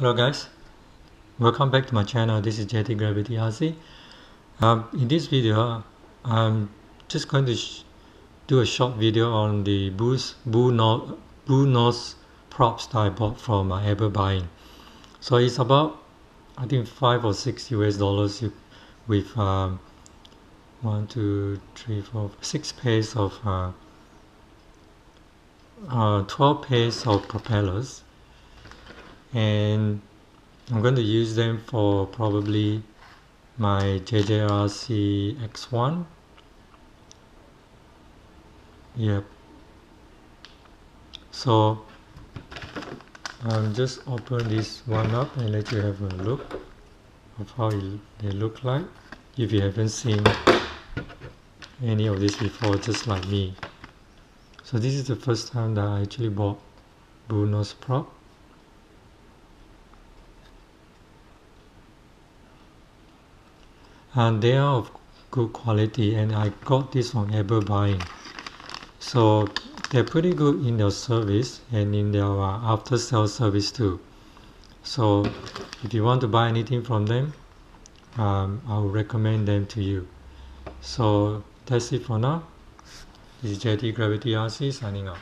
Hello guys, welcome back to my channel. This is JT Gravity RC. In this video, I'm just going to do a short video on the Blue Nose props that I bought from Ever Buying. So it's about, I think, $5 or $6 with 1, 2, 3, 4, 6 pairs of 12 pairs of propellers, and I'm going to use them for probably my JJRC X1. Yep. So I'll just open this one up and let you have a look of how they look like, if you haven't seen any of this before, just like me. So this is the first time that I actually bought Blue Nose prop. And they are of good quality, and I got this from Ever Buying. So they're pretty good in their service and in their after sales service too. So if you want to buy anything from them, I would recommend them to you. So that's it for now. This is JT Gravity RC signing out.